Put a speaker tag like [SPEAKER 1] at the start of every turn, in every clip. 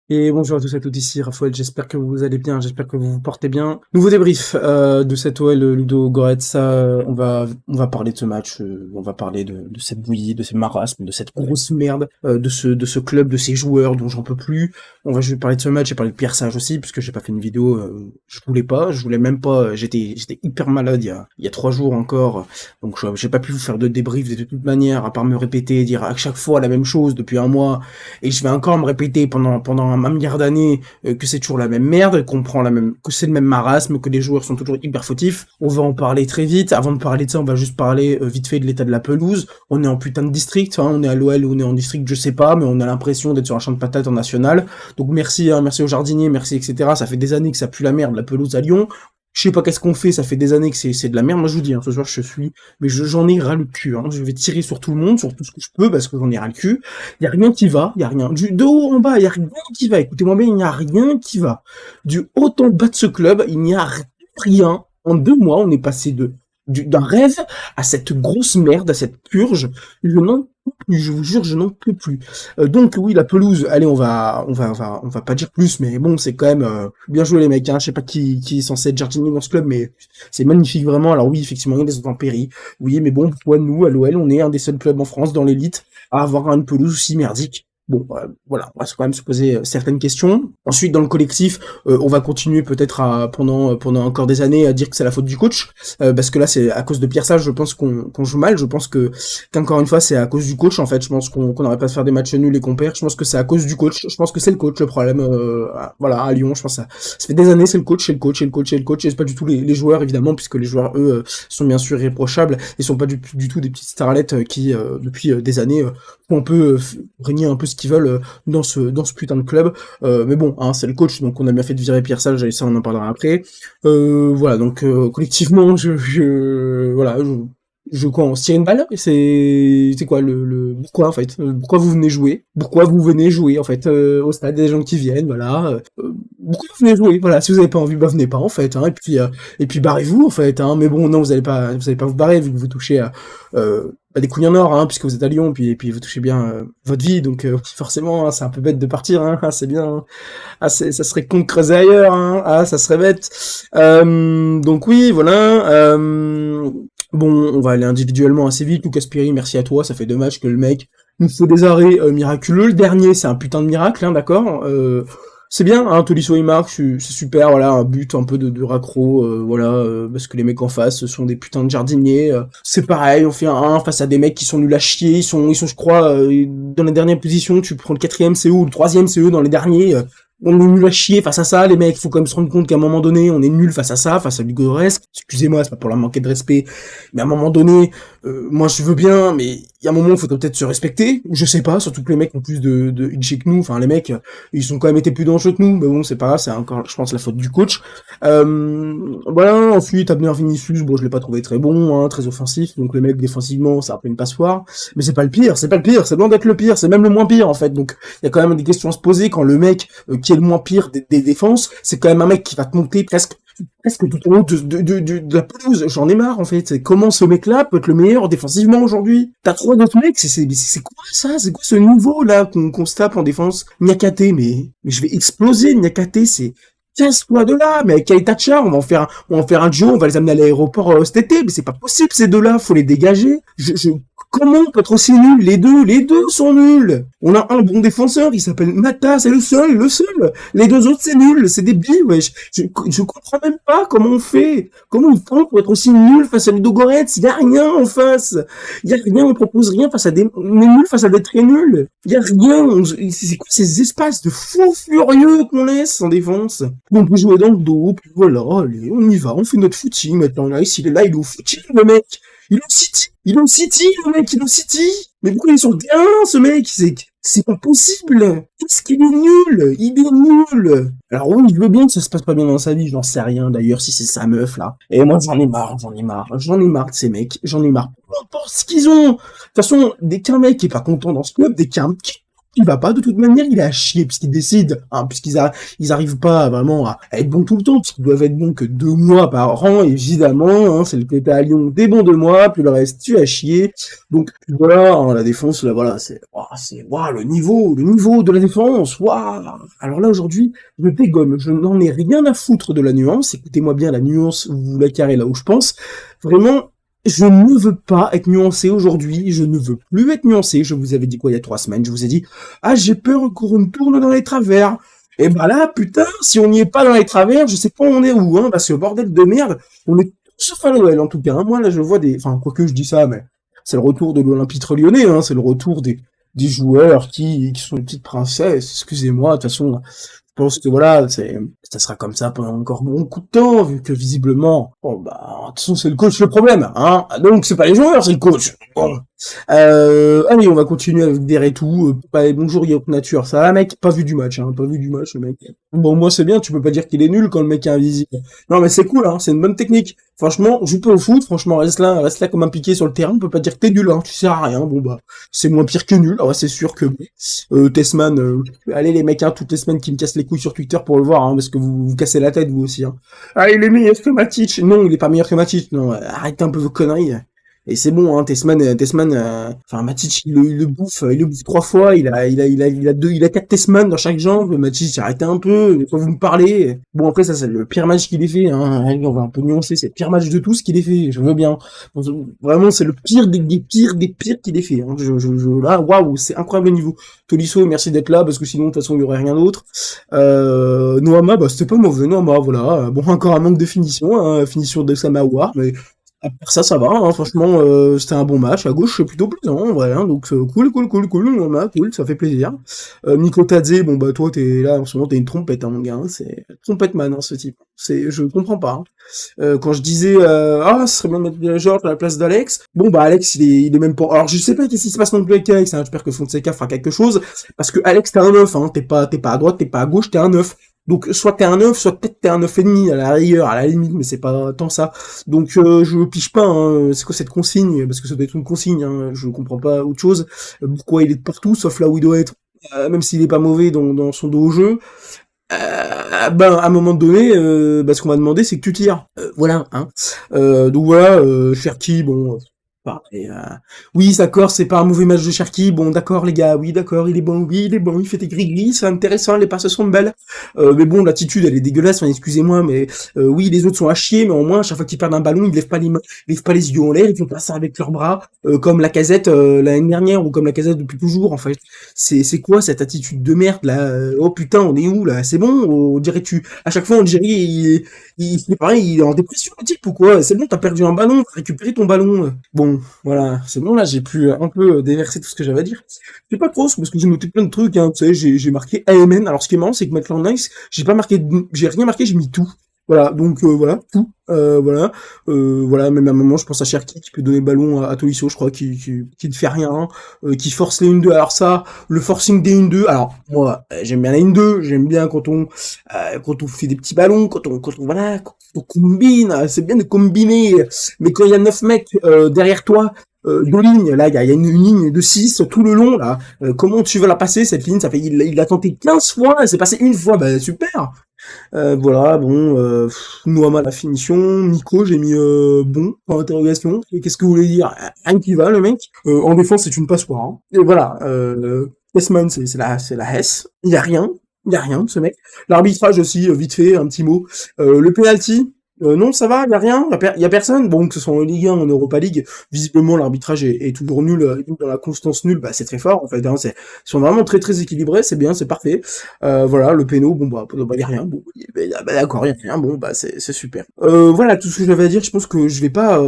[SPEAKER 1] Et bonjour à tous et à toutes, ici Raphaël, j'espère que vous allez bien, j'espère que vous vous portez bien. Nouveau débrief de cette OL Ludo Goretz, on va parler de ce match, on va parler de cette bouillie, de ces marasmes, de cette grosse merde, de ce club, de ces joueurs dont j'en peux plus. Je vais parler de ce match, j'ai parlé de Pierre Sage aussi, puisque j'ai pas fait une vidéo, je voulais même pas, j'étais hyper malade il y a 3 jours encore, donc j'ai pas pu vous faire de débrief de toute manière, à part me répéter, dire à chaque fois la même chose depuis un mois, et je vais encore me répéter pendant un milliard d'années que c'est toujours la même merde, que c'est le même marasme, que les joueurs sont toujours hyper fautifs. On va en parler très vite. Avant de parler de ça, on va juste parler vite fait de l'état de la pelouse. On est en putain de district, hein, on est à l'OL ou on est en district, je sais pas, mais on a l'impression d'être sur un champ de patates en national. Donc merci, hein, merci aux jardiniers, merci etc. Ça fait des années que ça pue la merde la pelouse à Lyon. Je sais pas qu'est-ce qu'on fait, ça fait des années que c'est de la merde. Moi je vous dis, hein, ce soir j'en ai ras le cul. Hein. Je vais tirer sur tout le monde, sur tout ce que je peux, parce que j'en ai ras le cul. Y a rien qui va, y a rien. De haut en bas, y a rien qui va. Écoutez-moi bien, il n'y a rien qui va. Du haut en bas de ce club, il n'y a rien. En 2 mois, on est passé d'un rêve à cette grosse merde, à cette purge. Je n'en peux plus, je vous jure, je n'en peux plus. Donc oui, la pelouse, allez, on va pas dire plus, mais bon, c'est quand même bien joué les mecs. Hein. Je sais pas qui est censé être jardinier dans ce club, mais c'est magnifique vraiment. Alors oui, effectivement, il y a des intempéries. Oui, mais bon, pourquoi nous, à l'OL, on est un des seuls clubs en France dans l'élite à avoir une pelouse aussi merdique. Bon, voilà, on va quand même se poser certaines questions. Ensuite, dans le collectif, on va continuer peut-être pendant encore des années à dire que c'est la faute du coach, parce que là, c'est à cause de Pierre Sage, je pense qu'on joue mal. Je pense qu'encore une fois, c'est à cause du coach. En fait, je pense qu'on n'arrête pas de faire des matchs nuls et qu'on perd. Je pense que c'est à cause du coach. Je pense que c'est le coach le problème. Voilà, à Lyon, je pense que ça fait des années, c'est le coach, c'est le coach, c'est le coach, c'est le coach. Et c'est pas du tout les joueurs évidemment, puisque les joueurs eux sont bien sûr irréprochables et sont pas du tout des petites starlettes qui depuis des années on peut régner un peu ce qu'ils veulent dans ce putain de club. Mais bon, hein, c'est le coach, donc on a bien fait de virer Pierre Sage, et ça on en parlera après. Voilà, donc collectivement, voilà, quoi, on se tire une balle, c'est quoi pourquoi en fait, pourquoi vous venez jouer, en fait au stade, des gens qui viennent, voilà, pourquoi vous venez jouer, voilà, si vous avez pas envie, bah venez pas en fait, hein, et puis barrez-vous en fait, hein, mais bon non, vous allez pas vous barrer vu que vous touchez à des couilles en or, hein, puisque vous êtes à Lyon, et puis vous touchez bien votre vie, donc forcément, hein, c'est un peu bête de partir, hein, ah, c'est bien, hein. Ah, ça serait con de creuser ailleurs, hein, ah, ça serait bête. Donc oui, voilà. Bon, on va aller individuellement assez vite. Lucas Perry, merci à toi, ça fait 2 matchs que le mec nous fait des arrêts miraculeux. Le dernier, c'est un putain de miracle, hein, d'accord. C'est bien, hein, Tolisso il marque, c'est super, voilà, un but un peu de raccro, voilà, parce que les mecs en face sont des putains de jardiniers. C'est pareil, on fait un 1 face à des mecs qui sont nuls à chier, ils sont je crois, dans la dernière position, tu prends le quatrième, c'est eux, ou le troisième, c'est eux dans les derniers. On est nul à chier face à ça, les mecs, faut quand même se rendre compte qu'à un moment donné, on est nul face à ça, face à Lugoresque. Excusez-moi, c'est pas pour leur manquer de respect, mais à un moment donné, moi je veux bien, mais il y a un moment où il faut peut-être se respecter, je sais pas, surtout que les mecs ont plus de budget que nous, enfin les mecs, ils ont quand même été plus dangereux que nous, mais bon, c'est pas grave, c'est encore, je pense, la faute du coach. Voilà, ensuite, Abner Vinicius, bon, je l'ai pas trouvé très bon, hein, très offensif, donc les mecs, défensivement, c'est un peu une passoire, mais c'est pas le pire, c'est loin d'être le pire, c'est même le moins pire, en fait, donc il y a quand même des questions à se poser quand le mec qui est le moins pire des défenses, c'est quand même un mec qui va te monter presque tout en haut de la pelouse. J'en ai marre, en fait. C'est comment ce mec-là peut être le meilleur défensivement aujourd'hui? T'as 3 autres mecs, c'est quoi ça? C'est quoi ce niveau-là qu'on se tape en défense? Niakate, mais je vais exploser, Niakate, c'est 15 fois de là, mais avec Kaitacha, on va en faire un duo, on va les amener à l'aéroport cet été, mais c'est pas possible, ces deux-là, faut les dégager. Comment on peut être aussi nul? Les deux sont nuls. On a un bon défenseur, il s'appelle Mata, c'est le seul. Les deux autres, c'est nul, c'est des billes, wesh. Je comprends même pas comment on fait. Comment ils font pour être aussi nuls face à Ludo Goretz? Y a rien en face. Y a rien, on propose rien face à on est nuls face à des très nuls. Y a rien, c'est quoi ces espaces de fous furieux qu'on laisse en défense? On peut jouer dans le dos, puis voilà, allez, on y va, on fait notre footing maintenant. Là, il est là, il est au footing, le mec. Il est au City, le mec, il est au City. Mais pourquoi il est sur le terrain, ce mec? C'est pas possible. Qu'est-ce qu'il est nul? Il est nul. Alors oui, je veux bien que ça se passe pas bien dans sa vie, j'en sais rien d'ailleurs si c'est sa meuf, là. Et moi, j'en ai marre de ces mecs, j'en ai marre. Peu importe ce qu'ils ont. De toute façon, dès qu'un mec est pas content dans ce club, dès qu'un il va pas, de toute manière, il est à chier, puisqu'ils décident, hein, ils arrivent pas vraiment à être bons tout le temps, puisqu'ils doivent être bons que 2 mois par an, évidemment, hein, c'est le côté à Lyon, des bons 2 mois, puis le reste, tu as chier. Donc, voilà, hein, la défense, là, voilà, waouh, le niveau de la défense, waouh. Alors là, aujourd'hui, je dégomme, je n'en ai rien à foutre de la nuance, écoutez-moi bien la nuance, vous la carrez là où je pense, vraiment, je ne veux pas être nuancé aujourd'hui, je ne veux plus être nuancé, je vous avais dit quoi il y a 3 semaines, je vous ai dit, ah j'ai peur qu'on me tourne dans les travers, et bah là, putain, si on n'y est pas dans les travers, je sais pas on est où, hein, parce que bordel de merde, on est tous sauf à l'OL en tout cas, hein. Moi là je vois enfin quoique je dis ça, mais c'est le retour de l'Olympique lyonnais, hein, c'est le retour des joueurs qui sont les petites princesses, excusez-moi, de toute façon, je pense que voilà, ça sera comme ça pendant encore beaucoup de temps, vu que visiblement, bon bah, de toute façon c'est le coach le problème, hein, donc c'est pas les joueurs, c'est le coach. Bon. Allez, on va continuer avec des tout. Bonjour Yacht Nature, ça va mec, pas vu du match, hein, pas vu du match le mec. Bon moi c'est bien, tu peux pas dire qu'il est nul quand le mec est invisible. Non mais c'est cool, hein, c'est une bonne technique. Franchement, joue pas au foot, franchement reste là comme un piqué sur le terrain, on peut pas dire que t'es nul, hein, tu sers à rien. Bon bah, c'est moins pire que nul, ouais, c'est sûr que Tessman, allez les mecs, hein, toutes les semaines qui me cassent les couilles sur Twitter pour le voir, hein, parce que vous cassez la tête vous aussi. Hein. Ah il est meilleur que Matic, non il est pas meilleur que Matic, non, arrêtez un peu vos conneries. Et c'est bon, hein, Tessman, enfin Matic, il le bouffe 3 fois, il a 4 Tessman dans chaque jambe, Matic, arrêtez un peu, de quoi vous me parlez. Bon après ça c'est le pire match qu'il ait fait, hein, allez, on va un peu nuancer, c'est le pire match de tous qu'il ait fait, je veux bien. Vraiment c'est le pire des pires qu'il ait fait, hein. Là, waouh, c'est incroyable le niveau. Tolisso, merci d'être là, parce que sinon de toute façon il y aurait rien d'autre. Noama, bah c'était pas mauvais, Noama, voilà. Bon, encore un manque de finition, hein, finition de Samawar, mais à part ça va, hein, franchement, c'était un bon match. À gauche, c'est plutôt plaisant, en vrai, hein, donc cool, Noama, cool, ça fait plaisir. Miko Tadze, bon bah toi t'es là en ce moment, t'es une trompette, hein, mon gars, hein, c'est trompette man, hein, ce type. Je comprends pas. Hein. Quand je disais ah, ce serait bien de mettre Georges à la place d'Alex. Bon bah Alex, il est même pas. Alors je sais pas qu'est-ce qui se passe non plus avec Alex. Hein, j'espère que Fonseca fera quelque chose, parce que Alex t'es un 9, hein, t'es pas à droite, t'es pas à gauche, t'es un 9. Donc soit t'es un 9, soit peut-être t'es un 9,5 à la rigueur, à la limite, mais c'est pas tant ça. Donc je pige pas, hein, c'est quoi cette consigne, parce que ça doit être une consigne, hein, je comprends pas autre chose. Pourquoi il est de partout, sauf là où il doit être, même s'il est pas mauvais dans son dos au jeu. Ben à un moment donné, ce qu'on m'a demandé c'est que tu tires. Voilà, hein. Donc voilà, Cherki, bon. Oui, d'accord, c'est pas un mauvais match de Cherki. Bon, d'accord, les gars, oui, d'accord, il est bon, il fait des gris-gris, c'est intéressant, les passes sont belles. Mais bon, l'attitude, elle est dégueulasse, enfin, excusez-moi, mais oui, les autres sont à chier, mais au moins, à chaque fois qu'ils perdent un ballon, ils lèvent pas les yeux en l'air, ils font pas ça avec leurs bras, comme la Casette l'année dernière, ou comme la Casette depuis toujours, en fait. C'est quoi cette attitude de merde, là? Oh putain, on est où, là? C'est bon? On dirait à chaque fois, on dirait, c'est pareil, il est en dépression, le type, ou quoi? C'est bon, t'as perdu un ballon, t'as récupéré ton ballon. Bon, voilà, c'est bon, là, j'ai pu un peu déverser tout ce que j'avais à dire. C'est pas trop, parce que j'ai noté plein de trucs, hein, tu sais, j'ai marqué AMN. Alors, ce qui est marrant, c'est que Maitland Nice, j'ai rien marqué, j'ai mis tout. Voilà, donc, voilà, tout. Voilà, même à un moment, je pense à Cherki qui peut donner le ballon à Tolisso, je crois, qui ne fait rien, qui force les 1-2. Alors ça, le forcing des 1-2, alors, moi, j'aime bien les 1-2, j'aime bien quand on fait des petits ballons, quand on voilà, quand on combine, c'est bien de combiner, mais quand il y a 9 mecs, derrière toi, 2 lignes, là, il y a une ligne de 6 tout le long, là, comment tu vas la passer, cette ligne, ça fait, il l'a tenté 15 fois, elle s'est passée une fois, bah, super! Voilà, bon, Noama la finition, Nico, j'ai mis bon, point d'interrogation, et qu'est-ce que vous voulez dire? Rien qui va, le mec. En défense, c'est une passoire, hein. Et voilà, Tessman, c'est la S, il y a rien de ce mec. L'arbitrage aussi, vite fait, un petit mot. Le penalty, non, ça va, y a rien, y a personne. Bon, que ce soit en Ligue 1 ou en Europa League, visiblement l'arbitrage est toujours nul, dans la constance nulle, bah c'est très fort en fait. Hein, ils sont vraiment très très équilibrés, c'est bien, c'est parfait. Voilà, le péno, bon bah y a rien, bon, bah, d'accord, y a rien, bon bah c'est super. Voilà tout ce que j'avais à dire. Je pense que je vais pas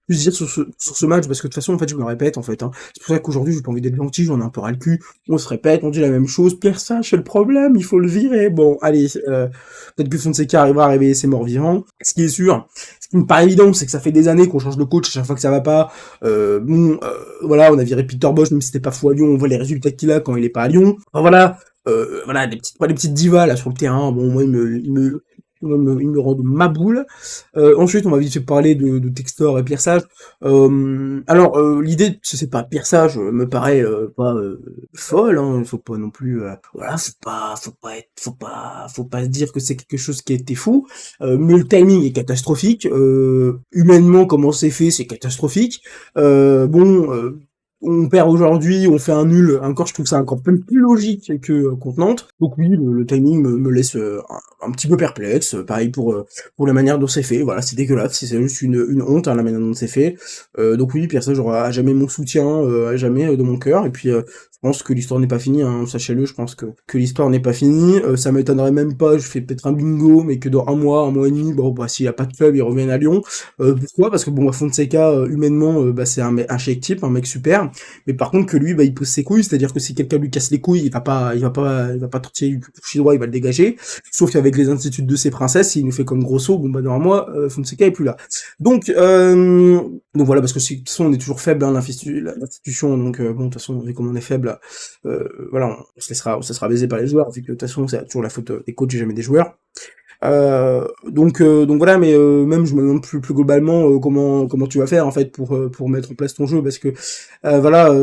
[SPEAKER 1] plus dire sur ce match, parce que de toute façon en fait je me répète en fait. Hein. C'est pour ça qu'aujourd'hui j'ai pas envie d'être gentil, j'en ai un peu ras le cul. On se répète, on dit la même chose. Pierre Sage, c'est le problème, il faut le virer. Bon, allez. Peut-être que Fonseca arrivera à réveiller ses morts vivants. Ce qui est sûr, ce qui me paraît évident, c'est que ça fait des années qu'on change de coach à chaque fois que ça va pas. Voilà, on a viré Peter Bosz, même si c'était pas fou à Lyon, on voit les résultats qu'il a quand il est pas à Lyon. Enfin, voilà, voilà, les petites divas là sur le terrain. Bon, moi, ils me rendent ma boule. Ensuite, on va vite fait parler de Textor et Pierre Sage. Alors, l'idée, c'est pas Pierre Sage, me paraît pas folle, hein. Faut pas non plus, voilà, faut pas se dire que c'est quelque chose qui a été fou. Mais le timing est catastrophique. Humainement, comment c'est fait, c'est catastrophique. Bon. On perd aujourd'hui, on fait un nul. Encore, je trouve ça encore plus logique que contre Nantes. Donc oui, le timing me laisse un petit peu perplexe. Pareil pour la manière dont c'est fait. Voilà, c'est dégueulasse. C'est juste une honte, hein, la manière dont c'est fait. Donc oui, Pierre Sage aura à jamais mon soutien, à jamais de mon cœur. Et puis, je pense que l'histoire n'est pas finie. Hein, sachez-le, je pense que l'histoire n'est pas finie. Ça m'étonnerait même pas. Je fais peut-être un bingo, mais que dans un mois et demi, bon, bah s'il a pas de club, il revient à Lyon. Pourquoi? Parce que bon, Fonseca, humainement, bah c'est un chèque type, un mec super. Mais par contre que lui, bah il pose ses couilles, c'est-à-dire que si quelqu'un lui casse les couilles, il va pas toucher du toucher droit, il va le dégager. Sauf qu'avec les instituts de ces princesses, s'il nous fait comme Grosso, bon bah dans un mois, Fonseca est plus là. Donc voilà, parce que de toute façon on est toujours faible, hein, l'institution, donc bon de toute façon vu comme on est faible, voilà, on se laissera baiser par les joueurs, vu que de toute façon c'est toujours la faute des coachs et jamais des joueurs. Donc voilà, mais même je me demande plus globalement comment tu vas faire en fait pour mettre en place ton jeu, parce que voilà,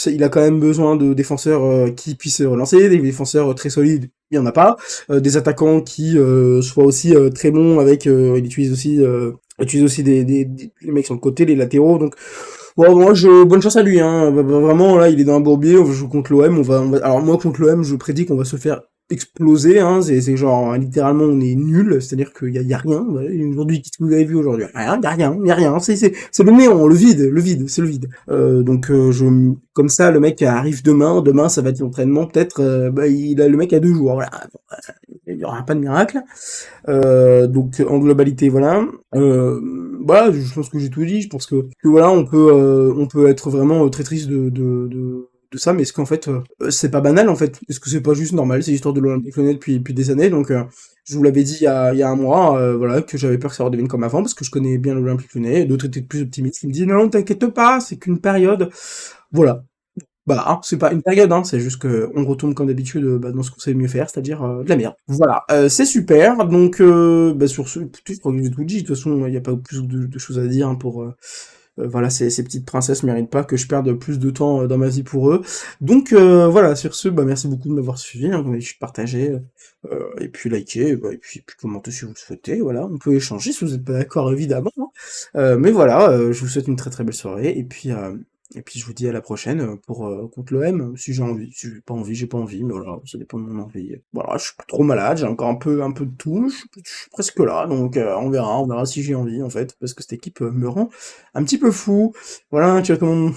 [SPEAKER 1] il a quand même besoin de défenseurs qui puissent relancer, des défenseurs très solides, il y en a pas, des attaquants qui soient aussi très bons avec, il utilise aussi les mecs sur le côté, les latéraux, donc bon, moi, bonne chance à lui, hein. Vraiment, là, il est dans un bourbier, on va jouer contre l'OM, alors moi, contre l'OM, je prédis qu'on va se faire exploser, hein. C'est genre, littéralement, on est nul, c'est-à-dire qu'il y a rien. Voilà. Aujourd'hui, qu'est-ce que vous avez vu aujourd'hui? Rien, y a rien. C'est le néant, le vide, c'est le vide. Donc, comme ça, le mec arrive demain, ça va être l'entraînement, peut-être, le mec a 2 jours, voilà. Il y aura pas de miracle. Donc en globalité, voilà. Voilà, je pense que j'ai tout dit. Je pense que voilà, on peut être vraiment très triste de ça, mais est-ce qu'en fait, c'est pas banal en fait? Est-ce que c'est pas juste normal? C'est l'histoire de l'Olympique Lyonnais depuis des années, donc je vous l'avais dit il y a un mois, voilà, que j'avais peur que ça redevienne comme avant, parce que je connais bien l'Olympique Lyonnais, et d'autres étaient plus optimistes, qui me disent non, t'inquiète pas, c'est qu'une période. Voilà. Bah, hein, c'est pas une période, hein, c'est juste que on retourne comme d'habitude dans ce qu'on sait mieux faire, c'est-à-dire de la merde. Voilà, c'est super. Donc, sur ce, écoutez, je crois que j'ai tout dit. De toute façon, il n'y a pas plus de choses à dire, hein, pour voilà, ces petites princesses méritent pas que je perde plus de temps dans ma vie pour eux. Donc voilà, sur ce, bah merci beaucoup de m'avoir suivi, hein, partagé, et puis liker, bah, et puis commenter si vous le souhaitez. Voilà, on peut échanger si vous n'êtes pas d'accord évidemment, hein. Mais voilà, je vous souhaite une très très belle soirée, et puis je vous dis à la prochaine pour contre l'OM, si j'ai envie. Si j'ai pas envie, mais voilà, ça dépend de mon envie. Voilà, je suis pas trop malade, j'ai encore un peu de tout, je suis presque là, donc on verra si j'ai envie en fait, parce que cette équipe me rend un petit peu fou. Voilà, tu vois comment